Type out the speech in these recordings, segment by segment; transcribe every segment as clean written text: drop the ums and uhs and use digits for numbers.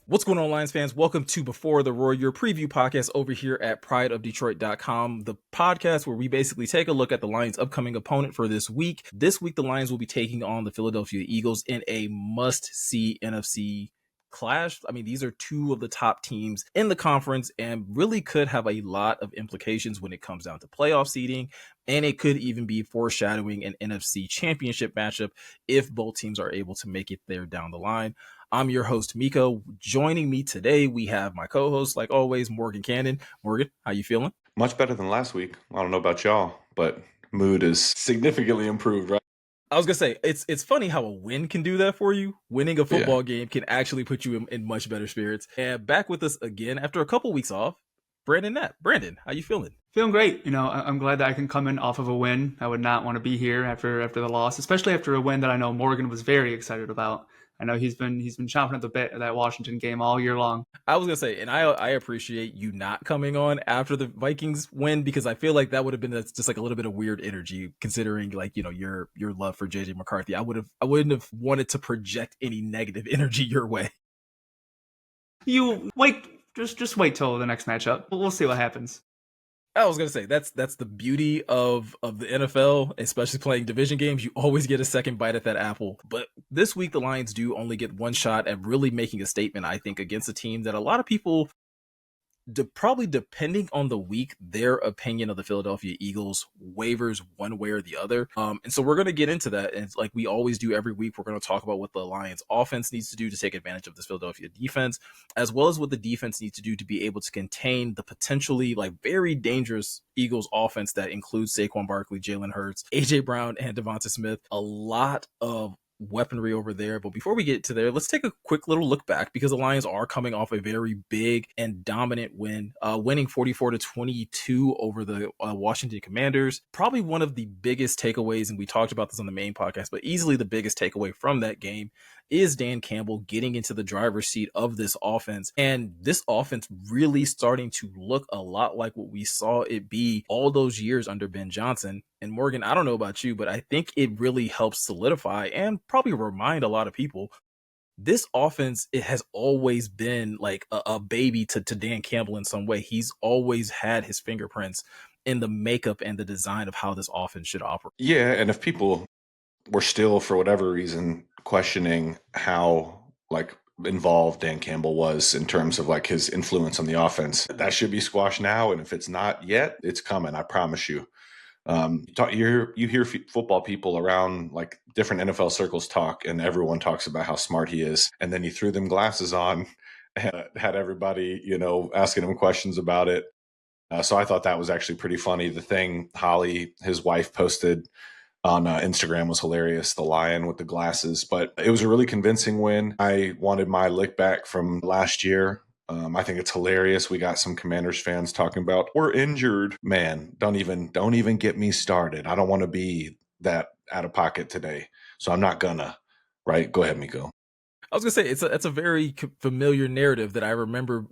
What's going on, Lions fans? Welcome to Before the Roar, your preview podcast over here at prideofdetroit.com, the podcast where we basically take a look at the Lions' upcoming opponent for this week. This week, the Lions will be taking on the Philadelphia Eagles in a must-see NFC clash. I mean, these are two of the top teams in the conference and really could have a lot of implications when it comes down to playoff seeding, and it could even be foreshadowing an NFC championship matchup if both teams are able to make it there down the line. I'm your host, Meko. Joining me today, we have my co-host, like always, Morgan Cannon. Morgan, how you feeling? Much better than last week. I don't know about y'all, but mood is significantly improved, right? I was going to say, it's funny how a win can do that for you. Winning a football game can actually put you in much better spirits. And back with us again after a couple weeks off, Brandon Knapp. Brandon, how you feeling? Feeling great. I'm glad that I can come in off of a win. I would not want to be here after the loss, especially after a win that I know Morgan was very excited about. I know he's been chomping at the bit of that Washington game all year long. I was gonna say, and I appreciate you not coming on after the Vikings win, because I feel like that would have been just like a little bit of weird energy, considering like, you know, your love for JJ McCarthy. I wouldn't have wanted to project any negative energy your way. You wait, just wait till the next matchup. We'll see what happens. I was gonna say that's the beauty of the NFL, especially playing division games. You always get a second bite at that apple. But this week, the Lions do only get one shot at really making a statement, I think, against a team that a lot of people, probably depending on the week, their opinion of the Philadelphia Eagles wavers one way or the other. And so we're going to get into that. And like we always do every week, we're going to talk about what the Lions offense needs to do to take advantage of this Philadelphia defense, as well as what the defense needs to do to be able to contain the potentially like very dangerous Eagles offense that includes Saquon Barkley, Jalen Hurts, AJ Brown, and Devonta Smith. A lot of weaponry over there. But before we get to there, let's take a quick little look back, because the Lions are coming off a very big and dominant win, winning 44-22 over the Washington Commanders. Probably one of the biggest takeaways, and we talked about this on the main podcast, but easily the biggest takeaway from that game is Dan Campbell getting into the driver's seat of this offense, and this offense really starting to look a lot like what we saw it be all those years under Ben Johnson. And Morgan, I don't know about you, but I think it really helps solidify and probably remind a lot of people, this offense, it has always been like a baby to Dan Campbell in some way. He's always had his fingerprints in the makeup and the design of how this offense should operate. Yeah, and if people were still, for whatever reason, questioning how like involved Dan Campbell was in terms of like his influence on the offense, that should be squashed now. And if it's not yet, it's coming. I promise you. You hear football people around like different NFL circles talk, and everyone talks about how smart he is. And then he threw them glasses on and had everybody, asking him questions about it. So I thought that was actually pretty funny. The thing Holly, his wife, posted on Instagram was hilarious, the lion with the glasses. But it was a really convincing win. I wanted my lick back from last year. I think it's hilarious. We got some Commanders fans talking about, we're injured. Man, don't even get me started. I don't want to be that out of pocket today. So I'm not gonna, right? Go ahead, Meko. I was gonna say it's a very familiar narrative that I remember,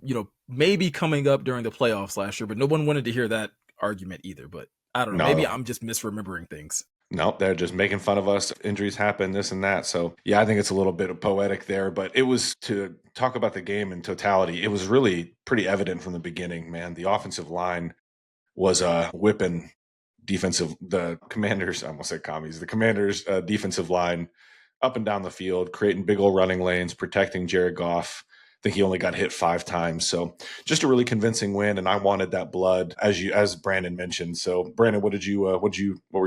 maybe coming up during the playoffs last year, but no one wanted to hear that argument either. But I don't know. Maybe I'm just misremembering things. Nope, they're just making fun of us. Injuries happen, this and that. So, yeah, I think it's a little bit of poetic there. But it was, to talk about the game in totality, it was really pretty evident from the beginning, man. The offensive line was whipping the Commanders, I almost said commies, the Commanders' defensive line up and down the field, creating big old running lanes, protecting Jared Goff. I think he only got hit 5 times. So just a really convincing win. And I wanted that blood, as Brandon mentioned. So Brandon, what were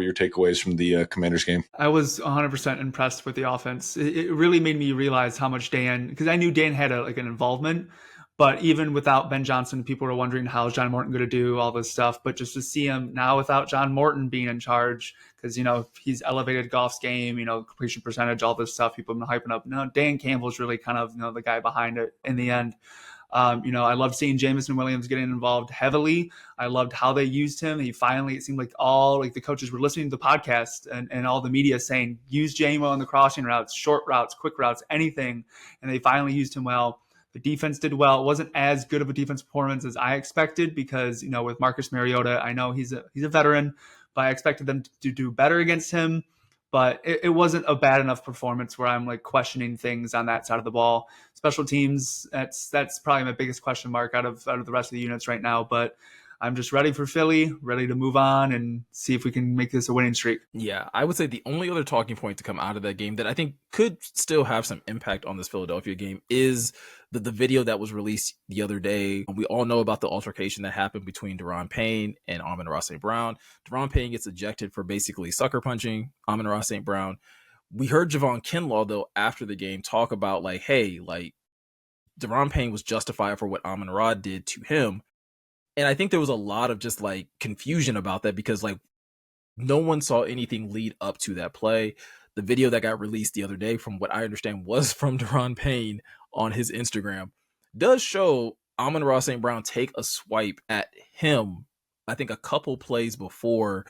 your takeaways from the Commanders game? I was 100% impressed with the offense. It really made me realize how much Dan, because I knew Dan had an involvement, but even without Ben Johnson, people were wondering how is John Morton going to do all this stuff. But just to see him now without John Morton being in charge, because, he's elevated Goff's game, completion percentage, all this stuff people have been hyping up. No, Dan Campbell's really kind of, the guy behind it in the end. I loved seeing Jameson Williams getting involved heavily. I loved how they used him. It seemed like all the coaches were listening to the podcast and all the media saying, use JMO in the crossing routes, short routes, quick routes, anything. And they finally used him well. The defense did well. It wasn't as good of a defense performance as I expected because, with Marcus Mariota, I know he's a veteran, but I expected them to do better against him. But it wasn't a bad enough performance where I'm questioning things on that side of the ball. Special teams, that's probably my biggest question mark out of the rest of the units right now. But I'm just ready for Philly, ready to move on and see if we can make this a winning streak. Yeah, I would say the only other talking point to come out of that game that I think could still have some impact on this Philadelphia game is the video that was released the other day. We all know about the altercation that happened between Deron Payne and Amon-Ra St. Brown. Deron Payne gets ejected for basically sucker punching Amon-Ra St. Brown. We heard Javon Kinlaw, though, after the game talk about like, hey, like Deron Payne was justified for what Amon-Ra did to him. And I think there was a lot of just like confusion about that because like no one saw anything lead up to that play. The video that got released the other day, from what I understand, was from Deron Payne on his Instagram, does show Amon-Ra St. Brown take a swipe at him, I think a couple plays before,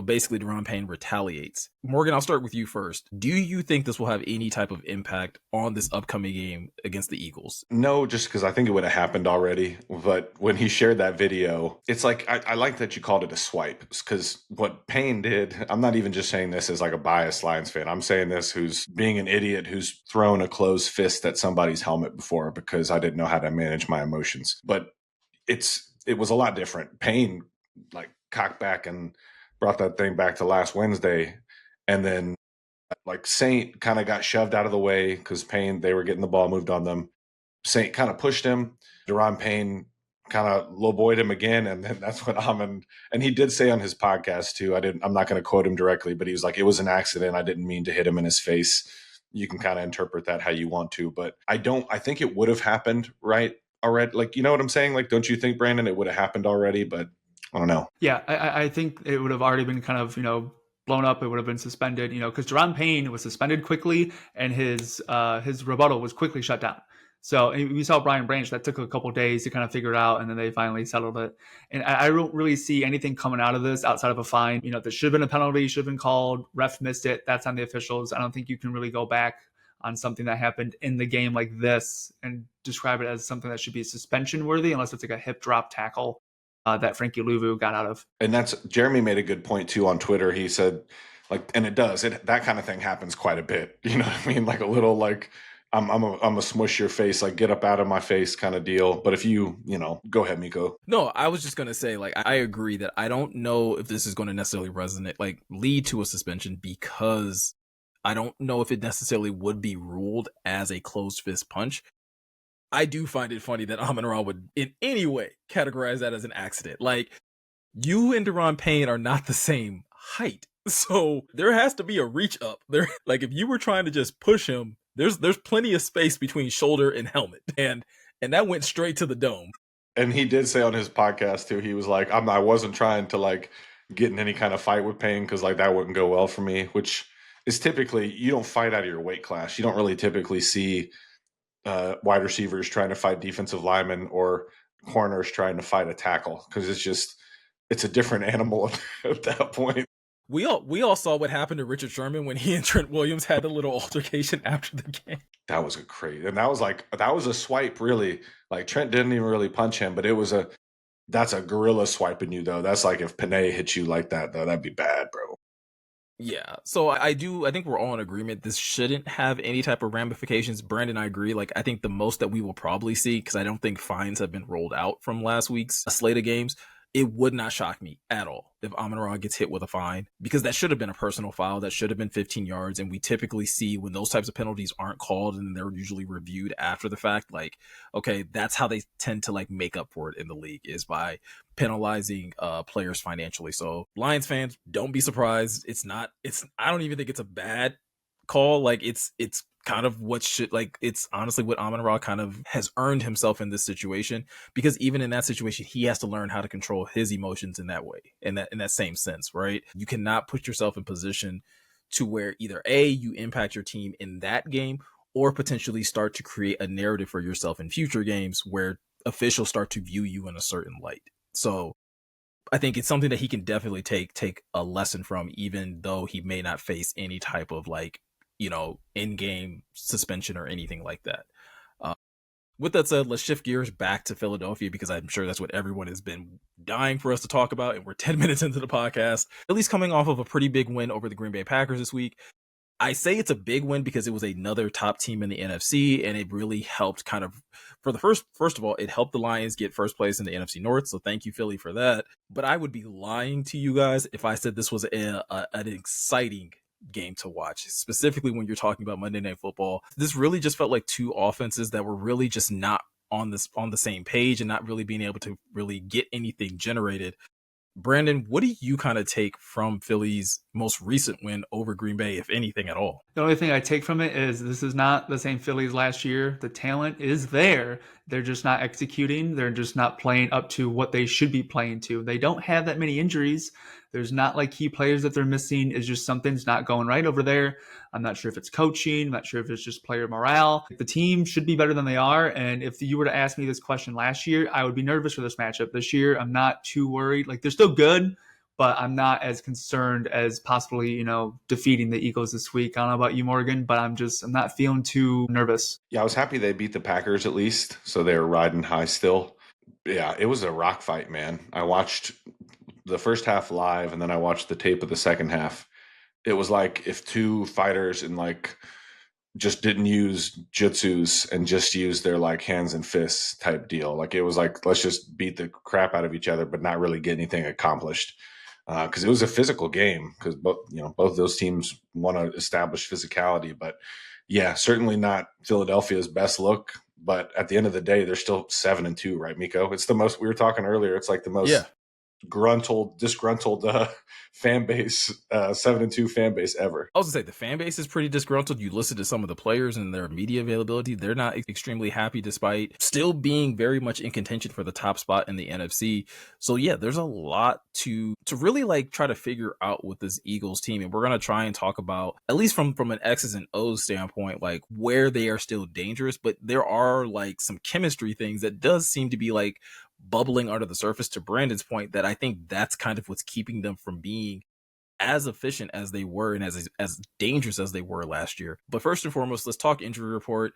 basically Deron Payne retaliates. Morgan, I'll start with you first. Do you think this will have any type of impact on this upcoming game against the Eagles? No, just because I think it would have happened already. But when he shared that video, it's like, I like that you called it a swipe, because what Payne did, I'm not even just saying this as like a biased Lions fan. I'm saying this who's being an idiot who's thrown a closed fist at somebody's helmet before because I didn't know how to manage my emotions. But it was a lot different. Payne like cocked back and brought that thing back to last Wednesday. And then like Saint kind of got shoved out of the way because Payne, they were getting the ball moved on them. Saint kind of pushed him. Deron Payne kind of lowboyed him again. And then that's what and he did say on his podcast too, I'm not going to quote him directly, but he was like, it was an accident. I didn't mean to hit him in his face. You can kind of interpret that how you want to, but I think it would have happened right already. Like, you know what I'm saying? Like, don't you think, Brandon, it would have happened already? But I don't know. Yeah, I think it would have already been kind of, blown up. It would have been suspended, because Deron Payne was suspended quickly and his rebuttal was quickly shut down. So we saw Brian Branch, that took a couple of days to kind of figure it out, and then they finally settled it. And I don't really see anything coming out of this outside of a fine. There should have been a penalty, should have been called. Ref missed it. That's on the officials. I don't think you can really go back on something that happened in the game like this and describe it as something that should be suspension worthy, unless it's like a hip drop tackle that Frankie Louvu got out of. And Jeremy made a good point too on Twitter. He said, like, and that kind of thing happens quite a bit. You know what I mean? Like a little, like, I'm a smush your face, like get up out of my face kind of deal. But if you go ahead, Meko. No, I was just going to say, like, I agree that I don't know if this is going to necessarily lead to a suspension, because I don't know if it necessarily would be ruled as a closed fist punch. I do find it funny that Amon-Ra would in any way categorize that as an accident. Like, you and Deron Payne are not the same height. So there has to be a reach up there. Like, if you were trying to just push him, there's plenty of space between shoulder and helmet. And that went straight to the dome. And he did say on his podcast too, he was like, I wasn't trying to like get in any kind of fight with Payne, because like that wouldn't go well for me, which is typically, you don't fight out of your weight class. You don't really typically see wide receivers trying to fight defensive linemen or corners trying to fight a tackle, because it's a different animal at that point. We all saw what happened to Richard Sherman when he and Trent Williams had the little altercation after the game. That was crazy. And that was a swipe, really. Like, Trent didn't even really punch him, but that's a gorilla swiping you, though. That's like if Panay hit you like that, though, that'd be bad, bro. Yeah, so I think we're all in agreement. This shouldn't have any type of ramifications. Brandon, I agree. Like, I think the most that we will probably see, because I don't think fines have been rolled out from last week's slate of games, it would not shock me at all if Amon-Ra gets hit with a fine, because that should have been a personal foul. That should have been 15 yards. And we typically see when those types of penalties aren't called and they're usually reviewed after the fact, like, okay, that's how they tend to like make up for it in the league, is by penalizing players financially. So Lions fans, don't be surprised. I don't even think it's a bad call. Like, it's kind of it's honestly what Amon-Ra kind of has earned himself in this situation, because even in that situation, he has to learn how to control his emotions in that way, in that same sense, right? You cannot put yourself in position to where either A, you impact your team in that game, or potentially start to create a narrative for yourself in future games where officials start to view you in a certain light. So I think it's something that he can definitely take a lesson from, even though he may not face any type of like, in-game suspension or anything like that. With that said, let's shift gears back to Philadelphia, because I'm sure that's what everyone has been dying for us to talk about. And we're 10 minutes into the podcast, at least coming off of a pretty big win over the Green Bay Packers this week. I say it's a big win because it was another top team in the NFC, and it really helped kind of for the first of all, it helped the Lions get first place in the NFC North. So thank you, Philly, for that. But I would be lying to you guys if I said this was an exciting game to watch, specifically when you're talking about Monday Night Football. This really just felt like two offenses that were really just not on the same page and not really being able to really get anything generated. Brandon, what do you kind of take from Philly's most recent win over Green Bay, if anything at all? The only thing I take from it is this is not the same Phillies last year. The talent is there. They're just not executing. They're just not playing up to what they should be playing to. They don't have that many injuries. There's not like key players that they're missing. It's just something's not going right over there. I'm not sure if it's coaching. I'm not sure if it's just player morale. The team should be better than they are. And if you were to ask me this question last year, I would be nervous for this matchup. This year, I'm not too worried. Like, they're still good, but I'm not as concerned as possibly, defeating the Eagles this week. I don't know about you, Morgan, but I'm not feeling too nervous. Yeah, I was happy they beat the Packers at least, so they were riding high still. Yeah, it was a rock fight, man. I watched the first half live, and then I watched the tape of the second half. It was like if two fighters and like just didn't use jutsus and just used their like hands and fists type deal. Like it was like, let's just beat the crap out of each other, but not really get anything accomplished. Because it was a physical game. Because both those teams want to establish physicality, but yeah, certainly not Philadelphia's best look. But at the end of the day, they're still 7-2, right, Meko? It's the most. We were talking earlier. It's like the most Yeah. disgruntled fan base, 7-2 fan base ever. I was gonna say the fan base is pretty disgruntled. You listen to some of the players and their media availability; they're not extremely happy, despite still being very much in contention for the top spot in the NFC. So yeah, there's a lot to really like try to figure out with this Eagles team, and we're gonna try and talk about, at least from an X's and O's standpoint, like where they are still dangerous, but there are like some chemistry things that does seem to be like bubbling under the surface, to Brandon's point, that I think that's kind of what's keeping them from being as efficient as they were and as dangerous as they were last year. But first and foremost, let's talk injury report.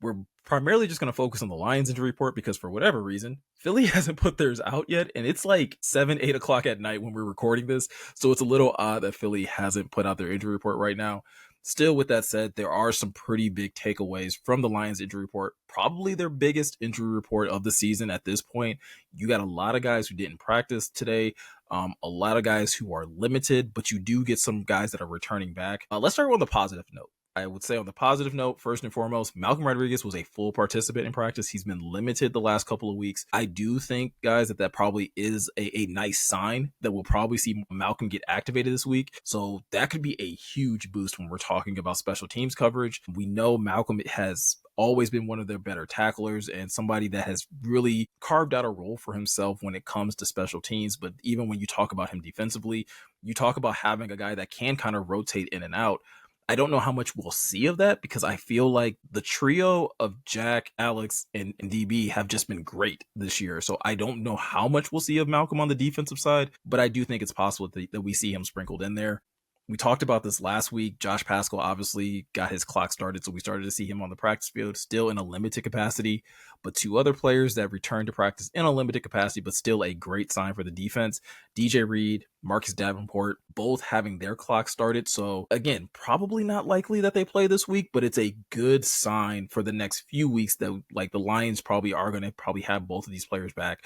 We're primarily just going to focus on the Lions injury report because for whatever reason, Philly hasn't put theirs out yet. And it's like 7-8 o'clock at night when we're recording this. So it's a little odd that Philly hasn't put out their injury report right now. Still, with that said, there are some pretty big takeaways from the Lions injury report. Probably their biggest injury report of the season at this point. You got a lot of guys who didn't practice today. A lot of guys who are limited, but you do get some guys that are returning back. Let's start on the positive note. I would say on the positive note, first and foremost, Malcolm Rodriguez was a full participant in practice. He's been limited the last couple of weeks. I do think, guys, that probably is a nice sign that we'll probably see Malcolm get activated this week. So that could be a huge boost when we're talking about special teams coverage. We know Malcolm has always been one of their better tacklers and somebody that has really carved out a role for himself when it comes to special teams. But even when you talk about him defensively, you talk about having a guy that can kind of rotate in and out. I don't know how much we'll see of that because I feel like the trio of Jack, Alex, and DB have just been great this year. So I don't know how much we'll see of Malcolm on the defensive side, but I do think it's possible that we see him sprinkled in there. We talked about this last week. Josh Pascal obviously got his clock started, so we started to see him on the practice field, still in a limited capacity. But two other players that returned to practice in a limited capacity, but still a great sign for the defense. DJ Reed, Marcus Davenport, both having their clock started. So again, probably not likely that they play this week, but it's a good sign for the next few weeks that like the Lions probably are going to have both of these players back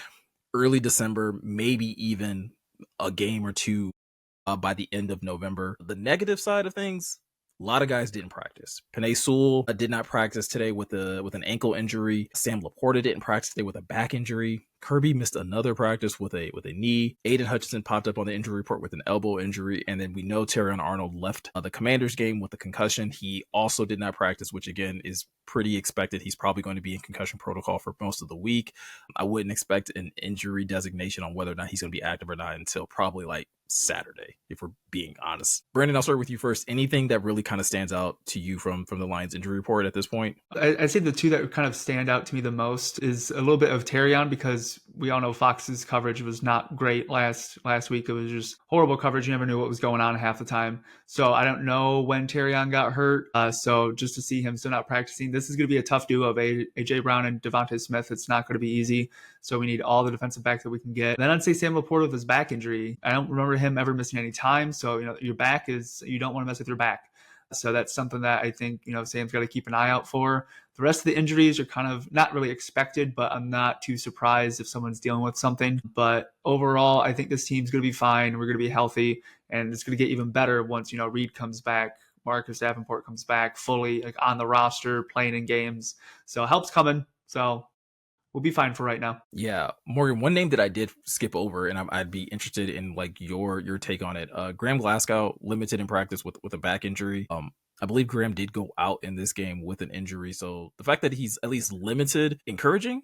early December, maybe even a game or two by the end of November. The negative side of things, a lot of guys didn't practice. Penei Sewell did not practice today with an ankle injury. Sam Laporta didn't practice today with a back injury. Kirby missed another practice with a knee. Aiden Hutchinson popped up on the injury report with an elbow injury. And then we know Terrion Arnold left the Commanders game with a concussion. He also did not practice, which again is pretty expected. He's probably going to be in concussion protocol for most of the week. I wouldn't expect an injury designation on whether or not he's going to be active or not until probably like Saturday, if we're being honest. Brandon, I'll start with you first. Anything that really kind of stands out to you from the Lions injury report at this point? I'd say the two that kind of stand out to me the most is a little bit of Terrion, because we all know Fox's coverage was not great last week. It was just horrible coverage. You never knew what was going on half the time. So I don't know when Terrion got hurt. So just to see him still not practicing, this is going to be a tough duo of AJ Brown and Devontae Smith. It's not going to be easy. So we need all the defensive backs that we can get. And then I'd say Sam Laporta with his back injury. I don't remember him ever missing any time. So, your back you don't want to mess with your back. So that's something that I think, Sam's got to keep an eye out for. The rest of the injuries are kind of not really expected, but I'm not too surprised if someone's dealing with something. But overall, I think this team's going to be fine. We're going to be healthy, and it's going to get even better once, Reed comes back, Marcus Davenport comes back fully, like on the roster, playing in games. So help's coming. So we'll be fine for right now. Yeah, Morgan, one name that I did skip over, and I'd be interested in like your take on it. Graham Glasgow limited in practice with a back injury. I believe Graham did go out in this game with an injury, so the fact that he's at least limited, encouraging,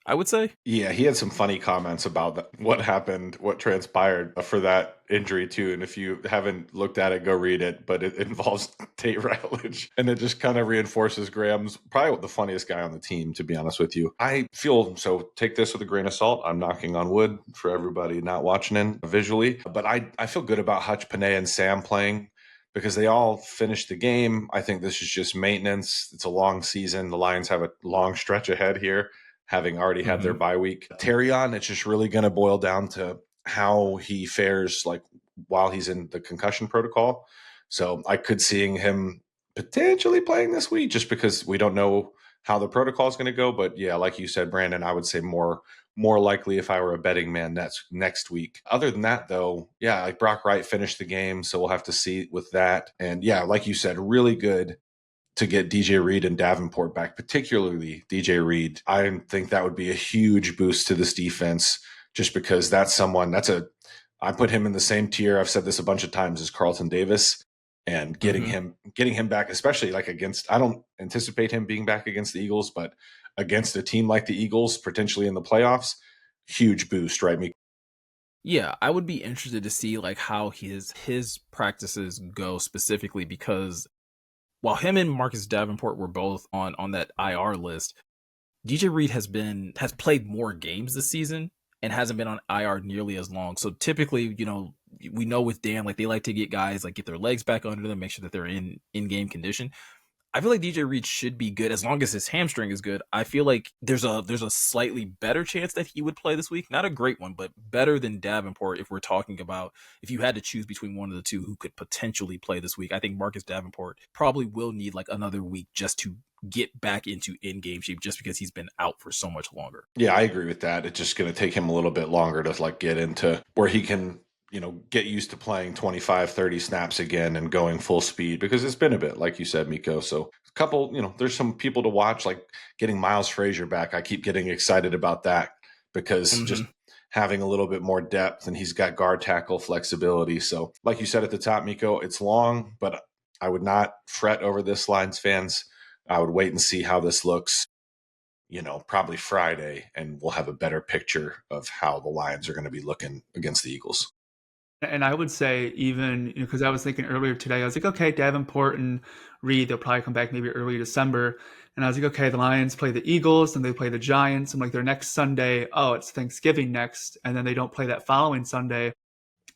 I would say. Yeah, he had some funny comments about what happened, what transpired for that injury too. And if you haven't looked at it, go read it. But it involves Tate Ratledge, and it just kind of reinforces Graham's probably the funniest guy on the team, to be honest with you. I feel so. Take this with a grain of salt. I'm knocking on wood for everybody not watching in visually, but I feel good about Hutch, Panay, and Sam playing, because they all finished the game. I think this is just maintenance. It's a long season. The Lions have a long stretch ahead here, having already had their bye week. Terrion, it's just really going to boil down to how he fares like while he's in the concussion protocol. So I could seeing him potentially playing this week, just because we don't know how the protocol is going to go. But yeah, like you said, Brandon, I would say more likely if I were a betting man next week. Other than that, though, yeah, like Brock Wright finished the game, so we'll have to see with that. And yeah, like you said, really good to get DJ Reed and Davenport back, particularly DJ Reed. I think that would be a huge boost to this defense, just because that's someone I put him in the same tier. I've said this a bunch of times as Carlton Davis, and getting him back, especially like against, I don't anticipate him being back against the Eagles, but against a team like the Eagles, potentially in the playoffs, huge boost, right, Meko? Yeah, I would be interested to see like how his practices go specifically, because while him and Marcus Davenport were both on that IR list, DJ Reed has played more games this season and hasn't been on IR nearly as long. So typically, we know with Dan, like they like to get guys like get their legs back under them, make sure that they're in game condition. I feel like DJ Reed should be good as long as his hamstring is good. I feel like there's a slightly better chance that he would play this week. Not a great one, but better than Davenport if we're talking about if you had to choose between one of the two who could potentially play this week. I think Marcus Davenport probably will need like another week just to get back into in-game shape, just because he's been out for so much longer. Yeah, I agree with that. It's just going to take him a little bit longer to like get into where he can get used to playing 25, 30 snaps again and going full speed, because it's been a bit, like you said, Meko. So a couple, there's some people to watch, like getting Miles Frazier back. I keep getting excited about that, because just having a little bit more depth, and he's got guard tackle flexibility. So like you said at the top, Meko, it's long, but I would not fret over this, Lions fans. I would wait and see how this looks, probably Friday, and we'll have a better picture of how the Lions are going to be looking against the Eagles. And I would say even, because I was thinking earlier today, I was like, okay, Davenport and Reed, they'll probably come back maybe early December. And I was like, okay, the Lions play the Eagles and they play the Giants. I'm like, their next Sunday, oh, it's Thanksgiving next. And then they don't play that following Sunday.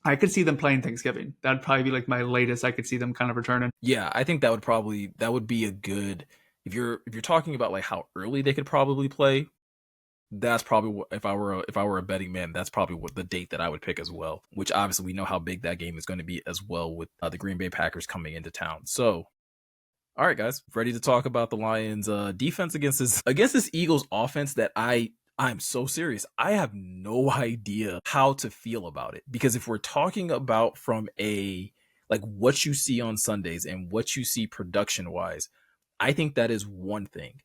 I could see them playing Thanksgiving. That'd probably be like my latest I could see them kind of returning. Yeah, I think that would be a good, if you're talking about like how early they could probably play, that's probably what, if I were a betting man, that's probably what the date that I would pick as well, which obviously we know how big that game is going to be as well, with the Green Bay Packers coming into town. So all right, guys, ready to talk about the Lions defense against this Eagles offense that I'm so serious. I have no idea how to feel about it, because if we're talking about from a like what you see on Sundays and what you see production wise, I think that is one thing.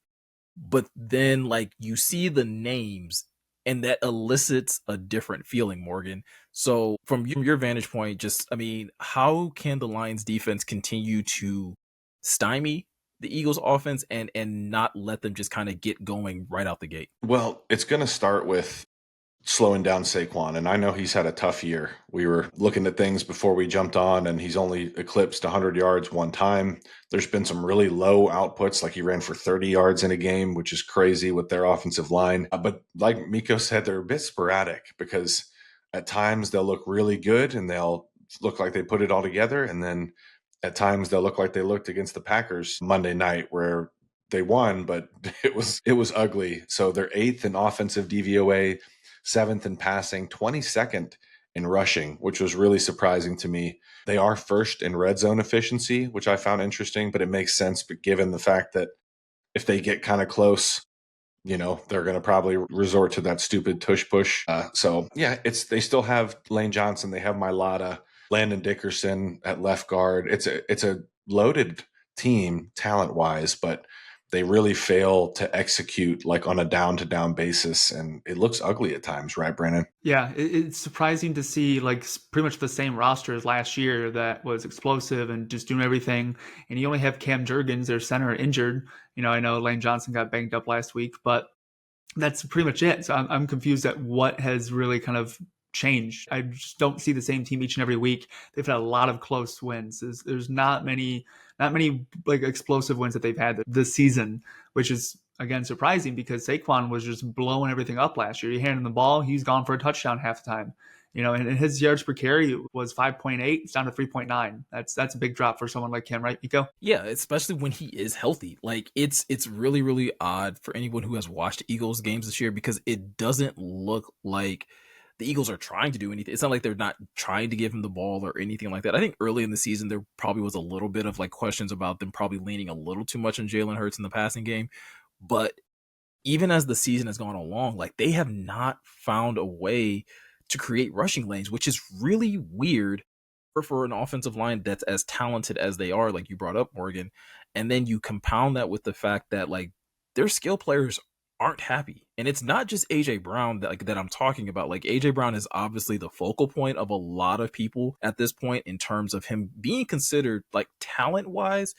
But then like you see the names and that elicits a different feeling, Morgan. So from your vantage point, just, I mean, how can the Lions defense continue to stymie the Eagles offense and not let them just kind of get going right out the gate? Well, it's going to start with slowing down Saquon. And I know he's had a tough year. We were looking at things before we jumped on, and he's only eclipsed 100 yards one time. There's been some really low outputs, like he ran for 30 yards in a game, which is crazy with their offensive line. But like Meko said, they're a bit sporadic, because at times they'll look really good and they'll look like they put it all together. And then at times they'll look like they looked against the Packers Monday night, where they won, but it was ugly. So they're 8th in offensive DVOA, 7th in passing, 22nd in rushing, which was really surprising to me. They are first in red zone efficiency, which I found interesting, but it makes sense. But given the fact that if they get kind of close, they're going to probably resort to that stupid tush push. So yeah, they still have Lane Johnson. They have Mailata, Landon Dickerson at left guard. It's a loaded team talent wise, but they really fail to execute like on a down to down basis. And it looks ugly at times, right, Brandon? Yeah, it's surprising to see like pretty much the same roster as last year that was explosive and just doing everything. And you only have Cam Jurgens, their center, injured. I know Lane Johnson got banged up last week, but that's pretty much it. So I'm confused at what has really kind of changed. I just don't see the same team each and every week. They've had a lot of close wins. There's not many like explosive wins that they've had this season, which is again surprising because Saquon was just blowing everything up last year. You hand him the ball, he's gone for a touchdown half the time. And his yards per carry was 5.8. It's down to 3.9. That's a big drop for someone like him, right, Meko? Yeah, especially when he is healthy. Like it's really, really odd for anyone who has watched Eagles games this year because it doesn't look like the Eagles are trying to do anything. It's not like they're not trying to give him the ball or anything like that. I think early in the season, there probably was a little bit of like questions about them probably leaning a little too much on Jalen Hurts in the passing game. But even as the season has gone along, like they have not found a way to create rushing lanes, which is really weird for an offensive line that's as talented as they are, like you brought up, Morgan. And then you compound that with the fact that like their skill players aren't happy. And it's not just AJ Brown that I'm talking about. Like AJ Brown is obviously the focal point of a lot of people at this point in terms of him being considered like talent wise,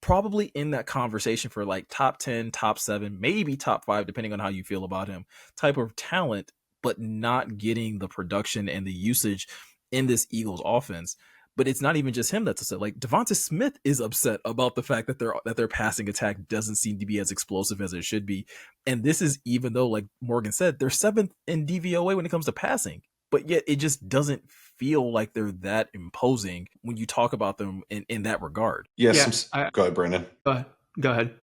probably in that conversation for like top 10, top 7, maybe top 5, depending on how you feel about him, type of talent, but not getting the production and the usage in this Eagles offense. But it's not even just him that's upset. Like Devonta Smith is upset about the fact that their passing attack doesn't seem to be as explosive as it should be. And this is even though, like Morgan said, they're 7th in DVOA when it comes to passing. But yet it just doesn't feel like they're that imposing when you talk about them in that regard. Yes. Go ahead, Brandon. Go ahead.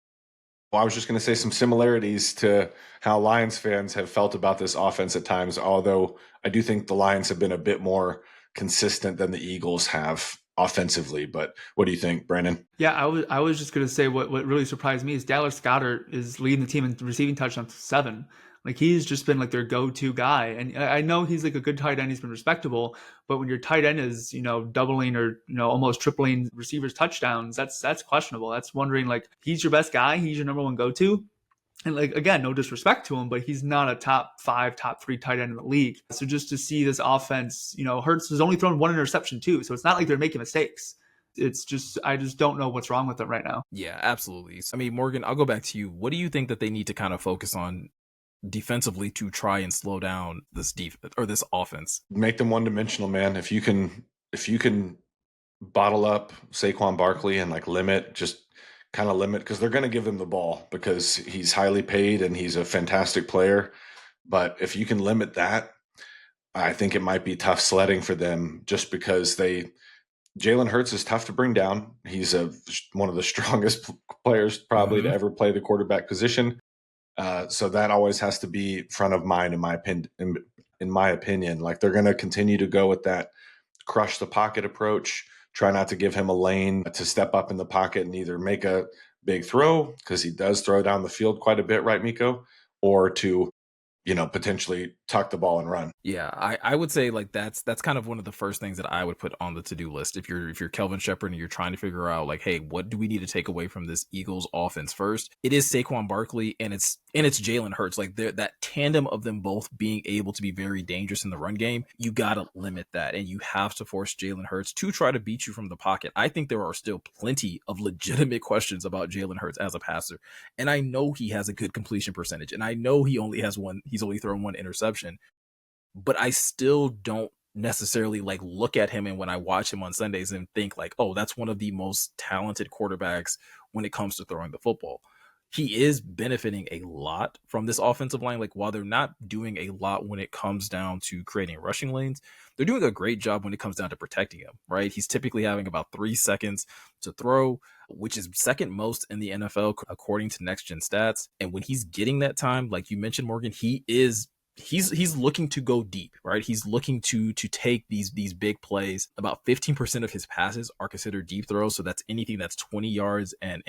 Well, I was just going to say some similarities to how Lions fans have felt about this offense at times, although I do think the Lions have been a bit more consistent than the Eagles have offensively. But what do you think, Brandon? Yeah, I was just going to say what really surprised me is Dallas Goedert is leading the team in receiving touchdowns 7. Like he's just been like their go-to guy. And I know he's like a good tight end. He's been respectable, but when your tight end is, doubling or, almost tripling receivers touchdowns, that's questionable. That's wondering like he's your best guy. He's your number one go-to. And like, again, no disrespect to him, but he's not a top 5, top 3 tight end in the league. So just to see this offense, Hurts has only thrown 1 interception too. So it's not like they're making mistakes. It's just, I just don't know what's wrong with them right now. Yeah, absolutely. I mean, Morgan, I'll go back to you. What do you think that they need to kind of focus on defensively to try and slow down this this offense? Make them one-dimensional, man. If you can bottle up Saquon Barkley and like limit, because they're going to give him the ball because he's highly paid and he's a fantastic player. But if you can limit that, I think it might be tough sledding for them just because Jalen Hurts is tough to bring down. He's one of the strongest players probably to ever play the quarterback position. So that always has to be front of mind in my opinion. Like they're going to continue to go with that crush the pocket approach, try not to give him a lane to step up in the pocket and either make a big throw because he does throw down the field quite a bit, right, Meko? Or to potentially tuck the ball and run. Yeah, I would say like that's kind of one of the first things that I would put on the to-do list if you're Kelvin Shepherd and you're trying to figure out like, hey, what do we need to take away from this Eagles offense first? It is Saquon Barkley and it's Jalen Hurts. Like that tandem of them both being able to be very dangerous in the run game. You gotta limit that and you have to force Jalen Hurts to try to beat you from the pocket. I think there are still plenty of legitimate questions about Jalen Hurts as a passer, and I know he has a good completion percentage, and I know he's only thrown 1 interception. But I still don't necessarily like look at him and when I watch him on Sundays and think like, oh, that's one of the most talented quarterbacks when it comes to throwing the football. He is benefiting a lot from this offensive line. Like while they're not doing a lot when it comes down to creating rushing lanes, they're doing a great job when it comes down to protecting him, right? He's typically having about 3 seconds to throw, which is second most in the NFL according to Next Gen Stats. And when he's getting that time, like you mentioned, Morgan, he's he's looking to go deep, right? He's looking to take these big plays. About 15% of his passes are considered deep throws, so that's anything that's 20 yards and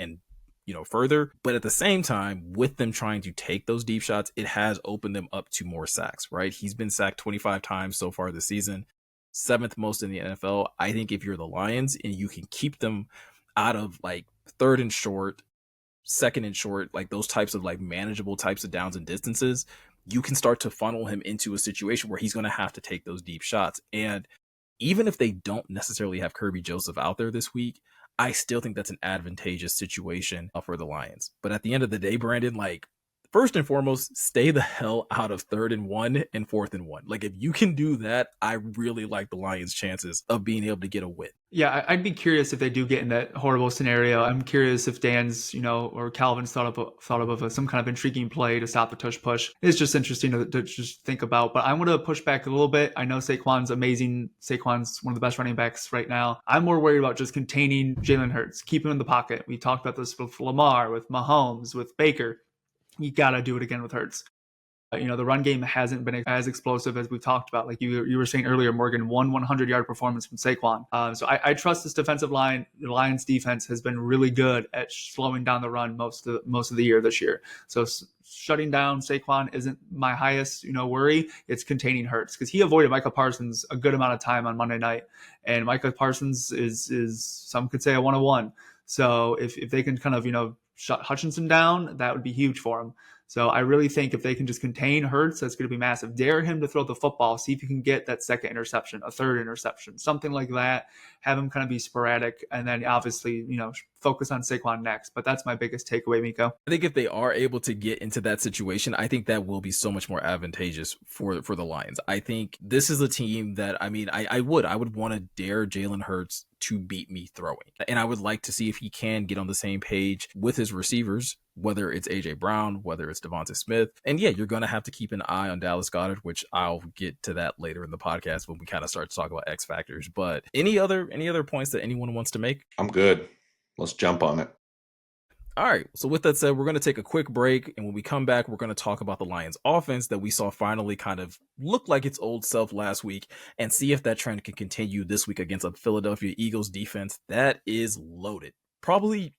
further. But at the same time, with them trying to take those deep shots, it has opened them up to more sacks, right? He's been sacked 25 times so far this season, 7th most in the NFL. I think if you're the Lions and you can keep them out of like 3rd and short, 2nd and short, like those types of like manageable types of downs and distances, you can start to funnel him into a situation where he's going to have to take those deep shots. And even if they don't necessarily have Kirby Joseph out there this week, I still think that's an advantageous situation for the Lions. But at the end of the day, Brandon, like, first and foremost, stay the hell out of 3rd and 1 and 4th and 1. Like, if you can do that, I really like the Lions' chances of being able to get a win. Yeah, I'd be curious if they do get in that horrible scenario. I'm curious if Dan's, or Calvin's thought of some kind of intriguing play to stop the tush push. It's just interesting to just think about. But I want to push back a little bit. I know Saquon's amazing. Saquon's one of the best running backs right now. I'm more worried about just containing Jalen Hurts, keeping him in the pocket. We talked about this with Lamar, with Mahomes, with Baker. You got to do it again with Hurts. The run game hasn't been as explosive as we've talked about. Like you were saying earlier, Morgan, 100-yard performance from Saquon. So I trust this defensive line. The Lions defense has been really good at slowing down the run most of the year this year. So shutting down Saquon isn't my highest, worry. It's containing Hurts, because he avoided Micah Parsons a good amount of time on Monday night. And Micah Parsons is some could say a 101. So if they can kind of, shut Hutchinson down, that would be huge for him. So I really think if they can just contain Hurts, that's going to be massive. Dare him to throw the football. See if you can get that 2nd interception, a 3rd interception, something like that. Have him kind of be sporadic. And then obviously, focus on Saquon next. But that's my biggest takeaway, Meko. I think if they are able to get into that situation, I think that will be so much more advantageous for the Lions. I think this is a team that, I would want to dare Jalen Hurts to beat me throwing. And I would like to see if he can get on the same page with his receivers, whether it's AJ Brown, whether it's Devonta Smith. And yeah, you're going to have to keep an eye on Dallas Goedert, which I'll get to that later in the podcast when we kind of start to talk about X factors. But any other points that anyone wants to make? I'm good. Let's jump on it. All right. So with that said, we're going to take a quick break. And when we come back, we're going to talk about the Lions offense that we saw finally kind of look like its old self last week, and see if that trend can continue this week against a Philadelphia Eagles defense that is loaded. Probably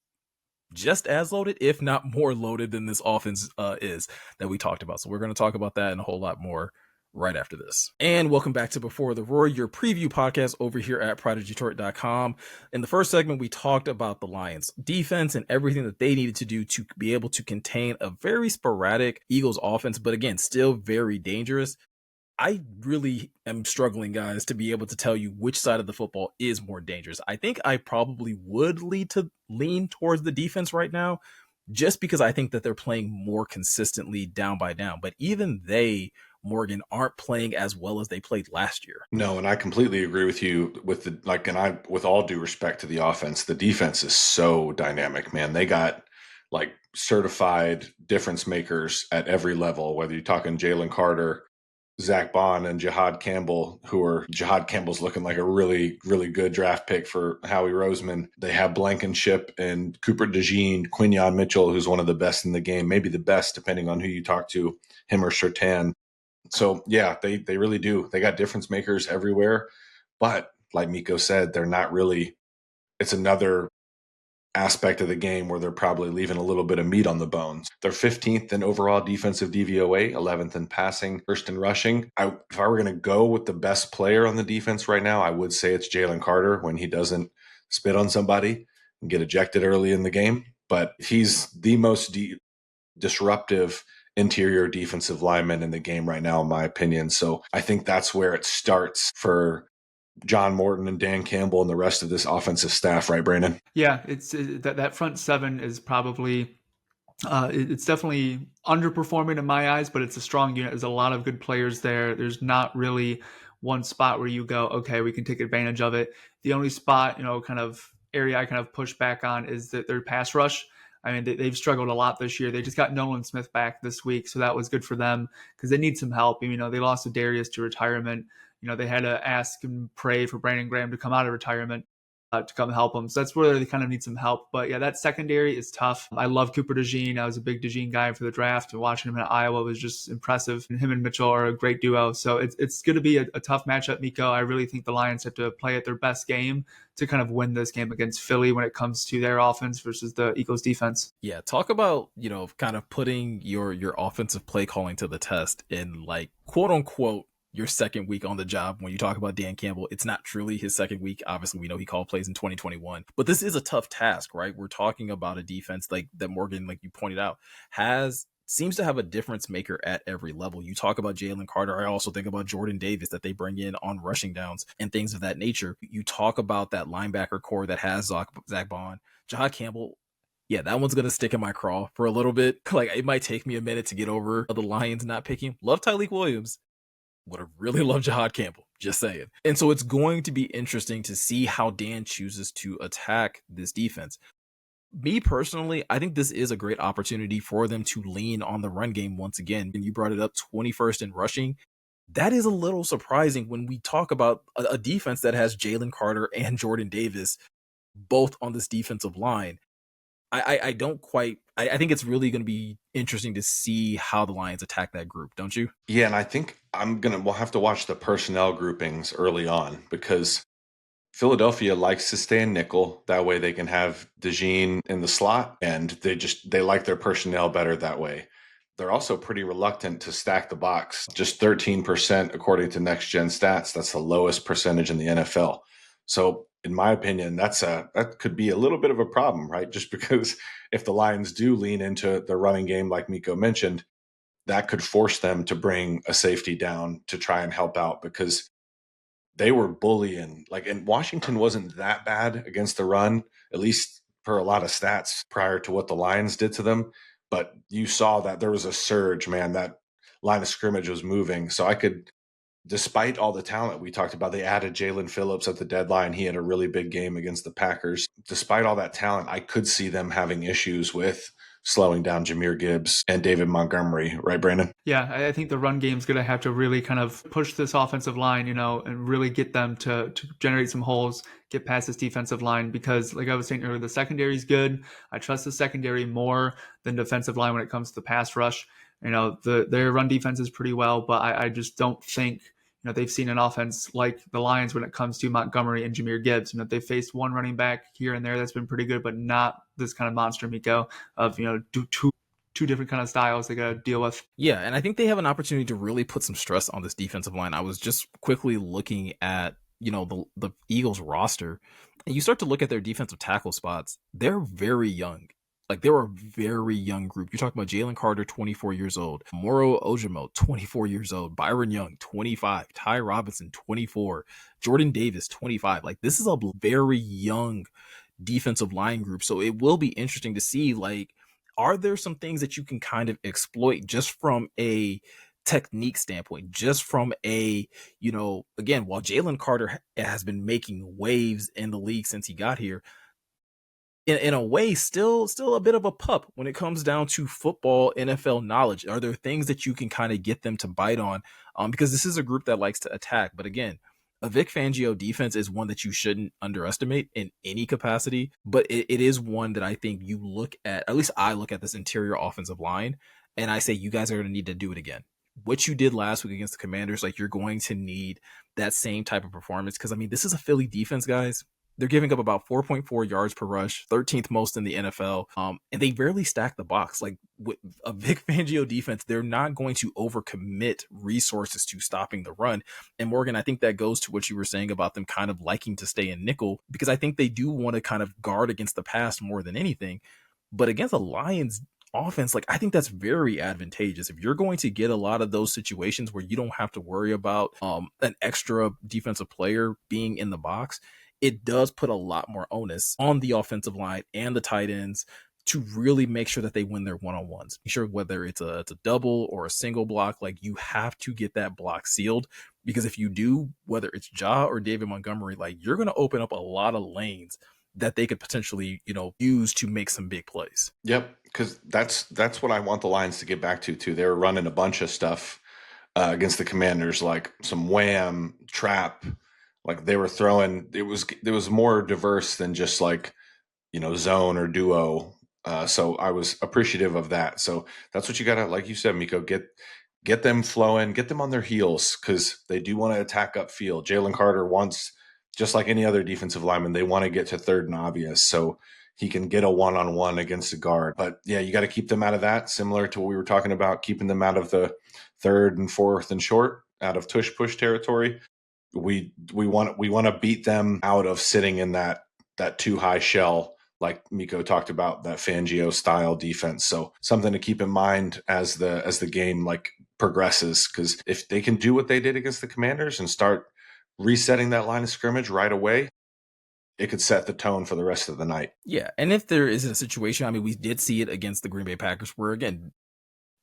just as loaded, if not more loaded than this offense is that we talked about. So we're going to talk about that and a whole lot more right after this. And welcome back to Before the Roar, your preview podcast over here at ProdigyTort.com. In the first segment, we talked about the Lions defense and everything that they needed to do to be able to contain a very sporadic Eagles offense, but again, still very dangerous. I really am struggling, guys, to be able to tell you which side of the football is more dangerous. I think I probably would lean towards the defense right now, just because I think that they're playing more consistently down by down. But even they, Morgan, aren't playing as well as they played last year. No, and I completely agree with you with with all due respect to the offense, the defense is so dynamic, man. They got like certified difference makers at every level, whether you're talking Jalen Carter, Zach Bond, and Jihad Campbell, Jihad Campbell's looking like a really, really good draft pick for Howie Roseman. They have Blankenship and Cooper DeJean, Quinyon Mitchell, who's one of the best in the game, maybe the best, depending on who you talk to, him or Surtain. So, yeah, they really do. They got difference makers everywhere. But like Meko said, they're not really – it's another aspect of the game where they're probably leaving a little bit of meat on the bones. They're 15th in overall defensive DVOA, 11th in passing, 1st in rushing. If I were going to go with the best player on the defense right now, I would say it's Jalen Carter when he doesn't spit on somebody and get ejected early in the game. But he's the most disruptive interior defensive lineman in the game right now, in my opinion. So I think that's where it starts for John Morton and Dan Campbell and the rest of this offensive staff, right, Brandon? Yeah, it's that front seven is probably it's definitely underperforming in my eyes, but it's a strong unit. There's a lot of good players there. There's not really one spot where you go, okay, we can take advantage of it. The only spot, kind of area I kind of push back on is that their pass rush. I mean, they've struggled a lot this year. They just got Nolan Smith back this week, so that was good for them because they need some help. They lost Darius to retirement. They had to ask and pray for Brandon Graham to come out of retirement. to come help them. So that's where they kind of need some help. But yeah, that secondary is tough. I love Cooper DeJean. I was a big DeJean guy for the draft, and watching him in Iowa was just impressive. And him and Mitchell are a great duo. So it's going to be a tough matchup, Meko. I really think the Lions have to play at their best game to kind of win this game against Philly when it comes to their offense versus the Eagles defense. Yeah, talk about, kind of putting your offensive play calling to the test in, like, quote unquote, your second week on the job. When you talk about Dan Campbell, it's not truly his second week. Obviously, we know he called plays in 2021, but this is a tough task, right? We're talking about a defense like that Morgan, like you pointed out, seems to have a difference maker at every level. You talk about Jalen Carter. I also think about Jordan Davis that they bring in on rushing downs and things of that nature. You talk about that linebacker core that has Zach Bond, Jahad Campbell. Yeah, that one's going to stick in my craw for a little bit. Like, it might take me a minute to get over the Lions not picking him. Love Tyleik Williams. Would have really loved Jahad Campbell, just saying. And so it's going to be interesting to see how Dan chooses to attack this defense. Me personally, I think this is a great opportunity for them to lean on the run game once again. And you brought it up, 21st in rushing. That is a little surprising when we talk about a defense that has Jalen Carter and Jordan Davis both on this defensive line. I don't quite. I think it's really going to be interesting to see how the Lions attack that group, don't you? Yeah, and I think we'll have to watch the personnel groupings early on, because Philadelphia likes to stay in nickel. That way they can have DeJean in the slot, and they like their personnel better that way. They're also pretty reluctant to stack the box. Just 13% according to Next Gen Stats. That's the lowest percentage in the NFL. So in my opinion, that could be a little bit of a problem, right? Just because if the Lions do lean into the running game, like Meko mentioned, that could force them to bring a safety down to try and help out, because they were bullying. And Washington wasn't that bad against the run, at least per a lot of stats prior to what the Lions did to them. But you saw that there was a surge, man. That line of scrimmage was moving. So despite all the talent we talked about, they added Jalen Phillips at the deadline. He had a really big game against the Packers. Despite all that talent, I could see them having issues with slowing down Jahmyr Gibbs and David Montgomery. Right, Brandon? Yeah, I think the run game's going to have to really kind of push this offensive line, and really get them to generate some holes, get past this defensive line, because like I was saying earlier, the secondary is good. I trust the secondary more than defensive line when it comes to the pass rush. Their run defense is pretty well, but I just don't think they've seen an offense like the Lions when it comes to Montgomery and Jahmyr Gibbs. They've faced one running back here and there that's been pretty good, but not this kind of monster, Meko, of two different kind of styles they got to deal with. Yeah, and I think they have an opportunity to really put some stress on this defensive line. I was just quickly looking at the Eagles roster, and you start to look at their defensive tackle spots. They're very young. Like, they're a very young group. You're talking about Jalen Carter, 24 years old. Moro Ojimo, 24 years old. Byron Young, 25. Ty Robinson, 24. Jordan Davis, 25. Like, this is a very young defensive line group. So it will be interesting to see, like, are there some things that you can kind of exploit just from a technique standpoint, just from a, again, while Jalen Carter has been making waves in the league since he got here, in a way, still a bit of a pup when it comes down to football, NFL knowledge. Are there things that you can kind of get them to bite on? Because this is a group that likes to attack. But again, a Vic Fangio defense is one that you shouldn't underestimate in any capacity. But it is one that I think you look at least I look at this interior offensive line, and I say you guys are going to need to do it again. What you did last week against the Commanders, like, you're going to need that same type of performance. Because, I mean, this is a Philly defense, guys. They're giving up about 4.4 yards per rush, 13th most in the NFL, and they barely stack the box. Like, with a Vic Fangio defense, they're not going to overcommit resources to stopping the run. And Morgan, I think that goes to what you were saying about them kind of liking to stay in nickel, because I think they do want to kind of guard against the pass more than anything. But against a Lions offense, like, I think that's very advantageous. If you're going to get a lot of those situations where you don't have to worry about an extra defensive player being in the box, it does put a lot more onus on the offensive line and the tight ends to really make sure that they win their one-on-ones. Make sure whether it's a double or a single block, like, you have to get that block sealed, because if you do, whether it's Ja or David Montgomery, like, you're going to open up a lot of lanes that they could potentially, use to make some big plays. Yep, because that's what I want the Lions to get back to too. They were running a bunch of stuff against the Commanders, like some wham, trap, Like they were throwing, it was more diverse than just like, zone or duo. So I was appreciative of that. So that's what you got to, like you said, Meko, get them flowing, get them on their heels because they do want to attack upfield. Jalen Carter wants, just like any other defensive lineman, they want to get to third and obvious so he can get a one-on-one against a guard. But yeah, you got to keep them out of that, similar to what we were talking about, keeping them out of the third and fourth and short, out of tush push territory. We want to beat them out of sitting in that too high shell, like Meko talked about, that Fangio style defense. So something to keep in mind as the game like progresses, because if they can do what they did against the Commanders and start resetting that line of scrimmage right away, it could set the tone for the rest of the night. Yeah, and if there isn't a situation, I mean, we did see it against the Green Bay Packers where, again,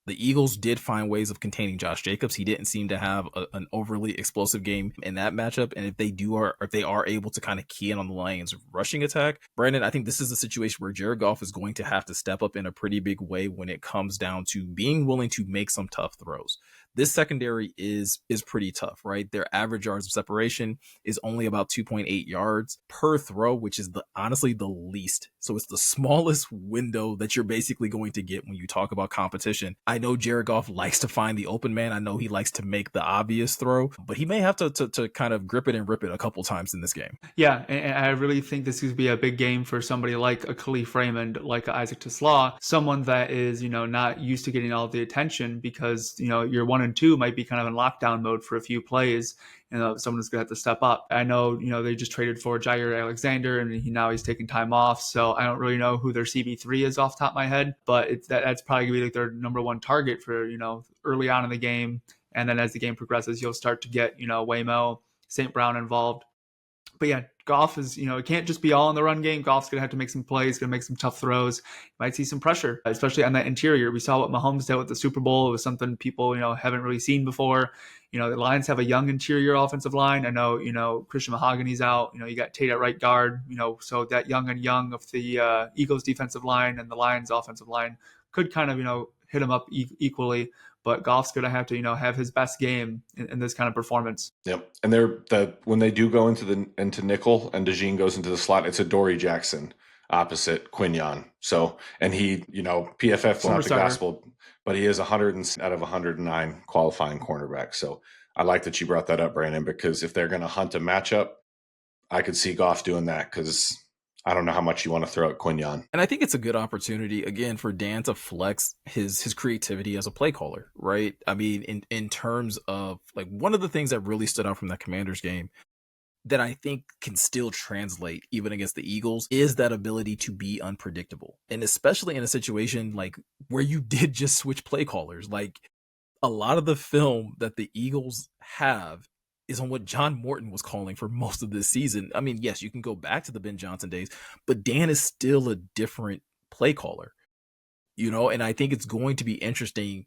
the Eagles did find ways of containing Josh Jacobs. He didn't seem to have an overly explosive game in that matchup. And if they are able to kind of key in on the Lions' rushing attack, Brandon, I think this is a situation where Jared Goff is going to have to step up in a pretty big way when it comes down to being willing to make some tough throws. This secondary is pretty tough, right? Their average yards of separation is only about 2.8 yards per throw, which is honestly the least. So it's the smallest window that you're basically going to get when you talk about competition. I know Jared Goff likes to find the open man. I know he likes to make the obvious throw, but he may have to kind of grip it and rip it a couple times in this game. Yeah, and I really think this could be a big game for somebody like a Khalif Raymond, like a Isaac Tisslaw, someone that is, not used to getting all the attention because, your 1 and 2 might be kind of in lockdown mode for a few plays. Someone's going to have to step up. I know, they just traded for Jair Alexander and he's taking time off. So I don't really know who their CB3 is off the top of my head, but that's probably going to be like their number one target for, early on in the game. And then as the game progresses, you'll start to get, Waymo, St. Brown involved. But yeah, Goff is, it can't just be all in the run game. Goff's going to have to make some plays, going to make some tough throws. You might see some pressure, especially on that interior. We saw what Mahomes did with the Super Bowl. It was something people, haven't really seen before. The Lions have a young interior offensive line. I know, Christian Mahogany's out. You got Tate at right guard, so that young of the Eagles defensive line and the Lions offensive line could kind of, hit him up equally. But Goff's going to have to, have his best game in this kind of performance. Yep. And when they do go into nickel and DeJean goes into the slot, it's a Dory Jackson opposite Quignon. So, and he, PFF's not the gospel, but he is 100 out of 109 qualifying cornerback. So I like that you brought that up, Brandon, because if they're going to hunt a matchup, I could see Goff doing that because I don't know how much you want to throw at Quignon. And I think it's a good opportunity, again, for Dan to flex his creativity as a play caller, right? I mean, in terms of, like, one of the things that really stood out from that Commanders game that I think can still translate even against the Eagles is that ability to be unpredictable. And especially in a situation like where you did just switch play callers. Like, a lot of the film that the Eagles have is on what John Morton was calling for most of this season. I mean, yes, you can go back to the Ben Johnson days, but Dan is still a different play caller, and I think it's going to be interesting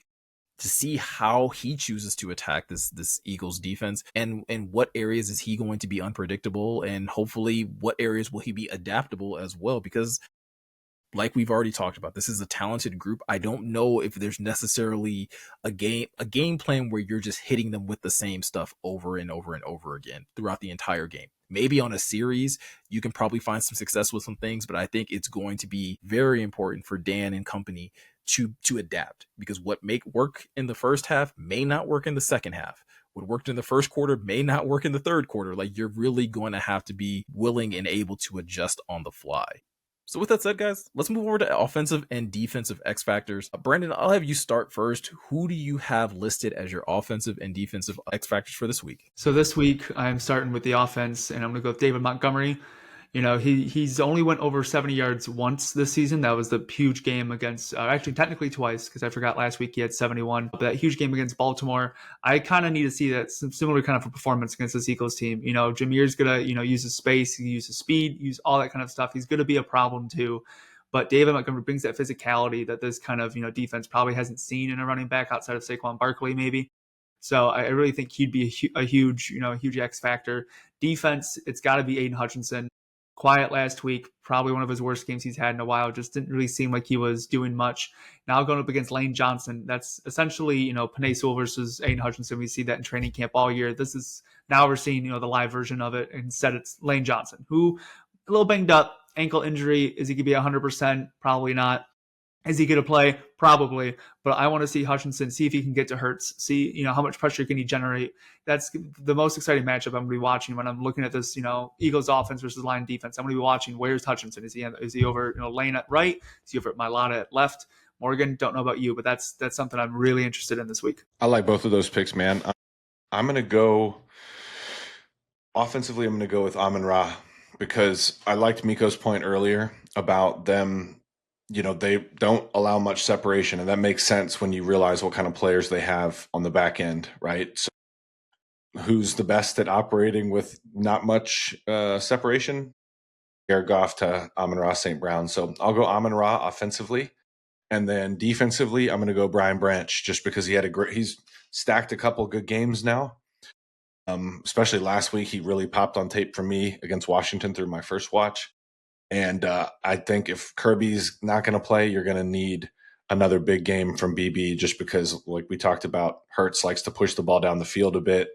to see how he chooses to attack this Eagles defense and what areas is he going to be unpredictable, and hopefully what areas will he be adaptable as well, because like we've already talked about, this is a talented group. I don't know if there's necessarily a game plan where you're just hitting them with the same stuff over and over and over again throughout the entire game. Maybe on a series, you can probably find some success with some things, but I think it's going to be very important for Dan and company to adapt, because what may work in the first half may not work in the second half. What worked in the first quarter may not work in the third quarter. Like, you're really going to have to be willing and able to adjust on the fly. So with that said, guys, let's move over to offensive and defensive X factors. Brandon, I'll have you start first. Who do you have listed as your offensive and defensive X factors for this week? So this week, I'm starting with the offense, and I'm going to go with David Montgomery. He's only went over 70 yards once this season. That was the huge game against, actually technically twice, because I forgot last week he had 71. But that huge game against Baltimore, I kind of need to see that similar kind of a performance against this Eagles team. Jameer's going to, use his space, use his speed, use all that kind of stuff. He's going to be a problem too. But David Montgomery brings that physicality that this kind of, defense probably hasn't seen in a running back outside of Saquon Barkley, maybe. So I really think he'd be a huge X factor. Defense, it's got to be Aiden Hutchinson. Quiet last week, probably one of his worst games he's had in a while. Just didn't really seem like he was doing much. Now going up against Lane Johnson, that's essentially, Panay Sewell versus Aiden Hutchinson. We see that in training camp all year. This is Now we're seeing, the live version of it. Instead, it's Lane Johnson, who a little banged up, ankle injury. Is he going to be 100%? Probably not. Is he going to play? Probably. But I want to see Hutchinson, see if he can get to Hurts, see, how much pressure can he generate. That's the most exciting matchup I'm going to be watching when I'm looking at this, Eagles offense versus Lion defense. I'm going to be watching, where's Hutchinson? Is he over, Lane at right? Is he over at Mailata at left? Morgan, don't know about you, but that's something I'm really interested in this week. I like both of those picks, man. I'm going to go offensively. I'm going to go with Amon-Ra because I liked Miko's point earlier about them. They don't allow much separation, and that makes sense when you realize what kind of players they have on the back end, right? So who's the best at operating with not much separation? Jared Goff to Amon-Ra St. Brown. So I'll go Amon-Ra offensively. And then defensively, I'm going to go Brian Branch just because he's stacked a couple good games now. Especially last week, he really popped on tape for me against Washington through my first watch. And I think if Kirby's not going to play, you're going to need another big game from BB just because, like we talked about, Hurts likes to push the ball down the field a bit.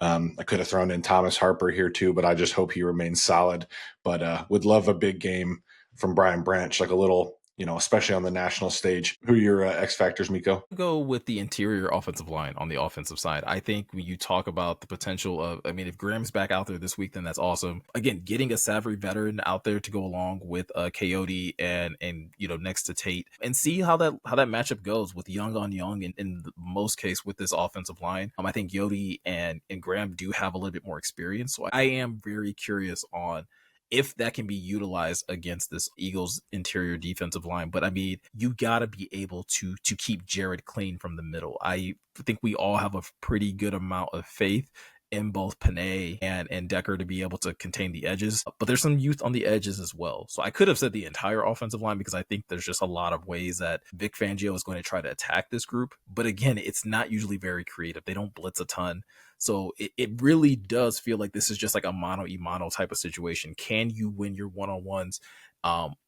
I could have thrown in Thomas Harper here too, but I just hope he remains solid. But would love a big game from Brian Branch, like a little, especially on the national stage. Who are your X factors, Meko? Go with the interior offensive line on the offensive side. I think when you talk about the potential of, if Graham's back out there this week, then that's awesome. Again, getting a savvy veteran out there to go along with Coyote and next to Tate, and see how that matchup goes with young on young. In most case with this offensive line, I think Yodi and Graham do have a little bit more experience. So I am very curious on if that can be utilized against this Eagles interior defensive line. But you got to be able to keep Jared clean from the middle. I think we all have a pretty good amount of faith in both Panay and Decker to be able to contain the edges, but there's some youth on the edges as well. So I could have said the entire offensive line because I think there's just a lot of ways that Vic Fangio is going to try to attack this group. But again, it's not usually very creative. They don't blitz a ton. So it really does feel like this is just like a mano-a-mano type of situation. Can you win your one-on-ones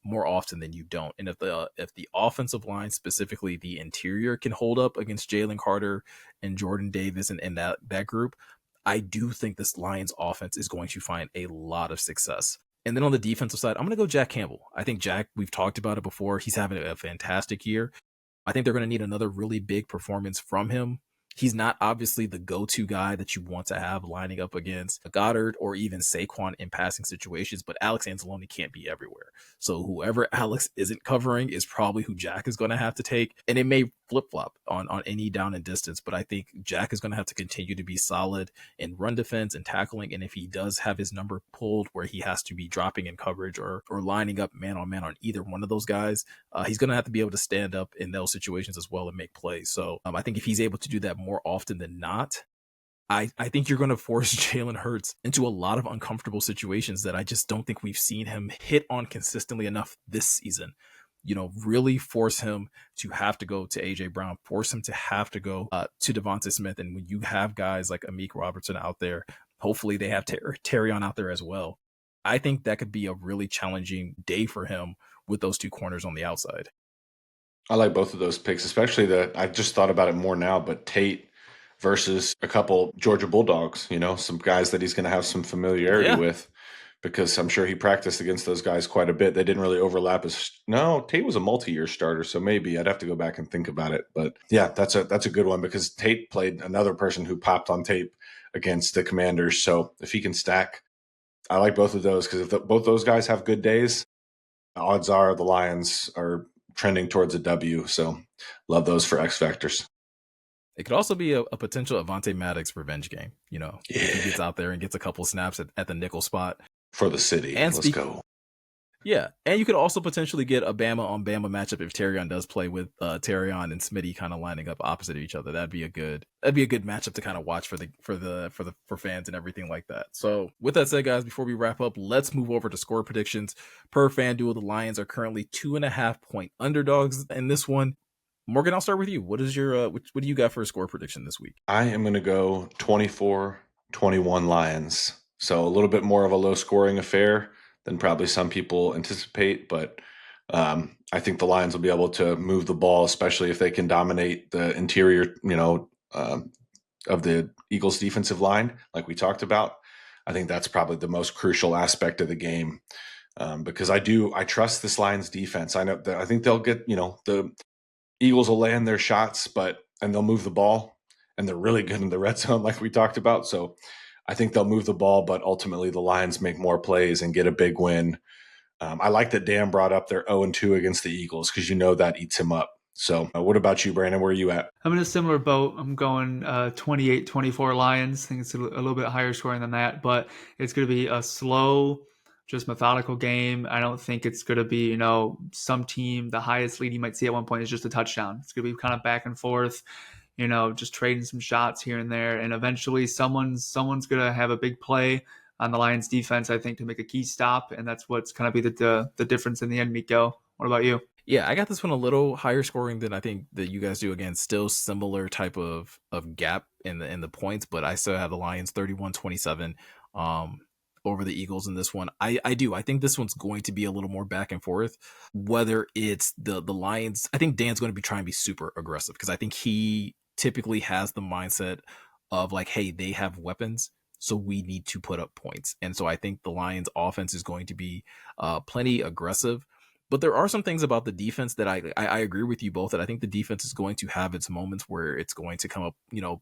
more often than you don't? And if the offensive line, specifically the interior, can hold up against Jalen Carter and Jordan Davis and that group, I do think this Lions offense is going to find a lot of success. And then on the defensive side, I'm going to go Jack Campbell. I think Jack, we've talked about it before. He's having a fantastic year. I think they're going to need another really big performance from him. He's not obviously the go-to guy that you want to have lining up against Goddard or even Saquon in passing situations, but Alex Anzalone can't be everywhere. So whoever Alex isn't covering is probably who Jack is going to have to take. And it may flip-flop on any down and distance, but I think Jack is going to have to continue to be solid in run defense and tackling. And if he does have his number pulled where he has to be dropping in coverage or lining up man-on-man on either one of those guys, he's going to have to be able to stand up in those situations as well and make plays. So I think if he's able to do that more often than not, I think you're going to force Jalen Hurts into a lot of uncomfortable situations that I just don't think we've seen him hit on consistently enough this season. Really force him to have to go to AJ Brown, force him to have to go to Devonta Smith. And when you have guys like Amik Robertson out there, hopefully they have Terrion out there as well. I think that could be a really challenging day for him with those two corners on the outside. I like both of those picks, especially I just thought about it more now, but Tate versus a couple Georgia Bulldogs, some guys that he's going to have some familiarity with, because I'm sure he practiced against those guys quite a bit. They didn't really overlap Tate was a multi-year starter, so maybe I'd have to go back and think about it. But yeah, that's a good one because Tate played another person who popped on tape against the Commanders. So if he can stack, I like both of those because if both those guys have good days, odds are the Lions are trending towards a W. So love those for X Factors. It could also be a potential Avonte Maddox revenge game. If he gets out there and gets a couple snaps at the nickel spot. For the city. And let's go. Yeah. And you could also potentially get a Bama on Bama matchup if Terrion does play with Terrion and Smitty kind of lining up opposite of each other. That'd be a good matchup to kind of watch for fans and everything like that. So with that said, guys, before we wrap up, let's move over to score predictions. Per FanDuel, the Lions are currently 2.5 point underdogs in this one. Morgan, I'll start with you. What is your what do you got for a score prediction this week? I am going to go 24-21 Lions. So a little bit more of a low scoring affair than probably some people anticipate, but I think the Lions will be able to move the ball, especially if they can dominate the interior, of the Eagles defensive line, like we talked about. I think that's probably the most crucial aspect of the game, because I trust this Lions defense. I think they'll get, the Eagles will land their shots, and they'll move the ball, and they're really good in the red zone, like we talked about. So I think they'll move the ball, but ultimately the Lions make more plays and get a big win. I like that Dan brought up their 0-2 against the Eagles, because that eats him up. So what about you, Brandon? Where are you at? I'm in a similar boat. I'm going 28-24 Lions. I think it's a little bit higher scoring than that, but it's going to be a slow, just methodical game. I don't think it's going to be, some team, the highest lead you might see at one point is just a touchdown. It's going to be kind of back and forth, just trading some shots here and there. And eventually someone's going to have a big play on the Lions defense, I think, to make a key stop. And that's what's going to be the difference in the end, Meko. What about you? Yeah, I got this one a little higher scoring than I think that you guys do. Again, still similar type of gap in the points, but I still have the Lions 31-27 over the Eagles in this one. I do. I think this one's going to be a little more back and forth. Whether it's the Lions, I think Dan's going to be trying to be super aggressive, because I think he typically has the mindset of like, hey, they have weapons, so we need to put up points. And so I think the Lions offense is going to be plenty aggressive. But there are some things about the defense that I agree with you both, that I think the defense is going to have its moments where it's going to come up,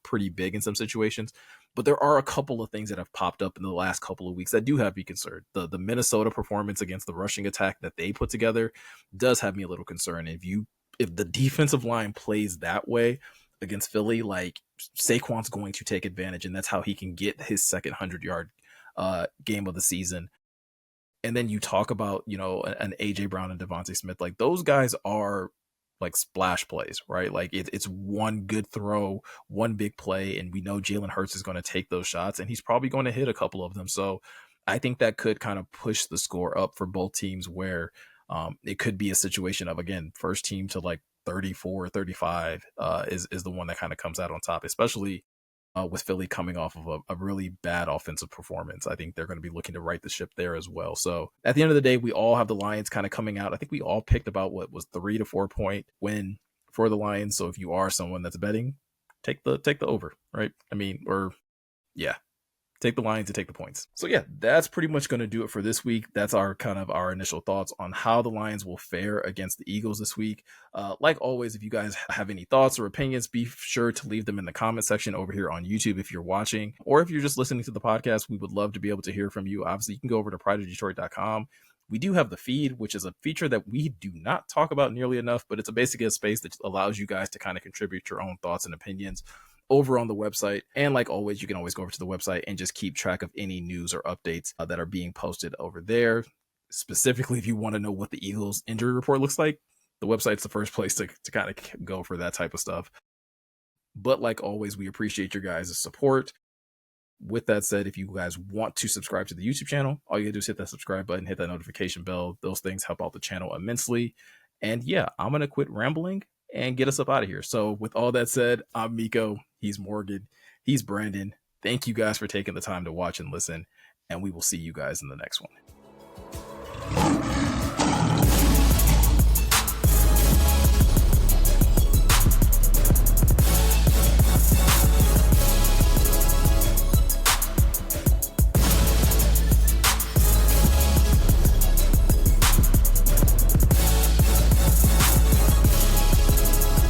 pretty big in some situations. But there are a couple of things that have popped up in the last couple of weeks that do have me concerned. The Minnesota performance against the rushing attack that they put together does have me a little concerned. If the defensive line plays that way against Philly, like, Saquon's going to take advantage, and that's how he can get his second 100-yard game of the season. And then you talk about, an AJ Brown and Devontae Smith, like, those guys are like splash plays, right? Like, it's one good throw, one big play, and we know Jalen Hurts is going to take those shots, and he's probably going to hit a couple of them. So I think that could kind of push the score up for both teams, where it could be a situation of, again, first team to like 34, 35 is the one that kind of comes out on top, especially with Philly coming off of a really bad offensive performance. I think they're going to be looking to right the ship there as well. So at the end of the day, we all have the Lions kind of coming out. I think we all picked about what was 3 to 4 point win for the Lions. So if you are someone that's betting, take the over, right? Take the Lions and take the points. So yeah, that's pretty much going to do it for this week. That's our initial thoughts on how the Lions will fare against the Eagles this week. Like always, if you guys have any thoughts or opinions, be sure to leave them in the comment section over here on YouTube if you're watching, or if you're just listening to the podcast. We would love to be able to hear from you. Obviously, you can go over to prideofdetroit.com. We do have the feed, which is a feature that we do not talk about nearly enough, but it's basically a space that allows you guys to kind of contribute your own thoughts and opinions over on the website. And like always, you can always go over to the website and just keep track of any news or updates that are being posted over there. Specifically, if you want to know what the Eagles injury report looks like, the website's the first place to kind of go for that type of stuff. But like always, we appreciate your guys' support. With that said, if you guys want to subscribe to the YouTube channel, all you gotta do is hit that subscribe button, hit that notification bell. Those things help out the channel immensely. And yeah, I'm gonna quit rambling and get us up out of here. So with all that said, I'm Meko, he's Morgan, he's Brandon. Thank you guys for taking the time to watch and listen, and we will see you guys in the next one.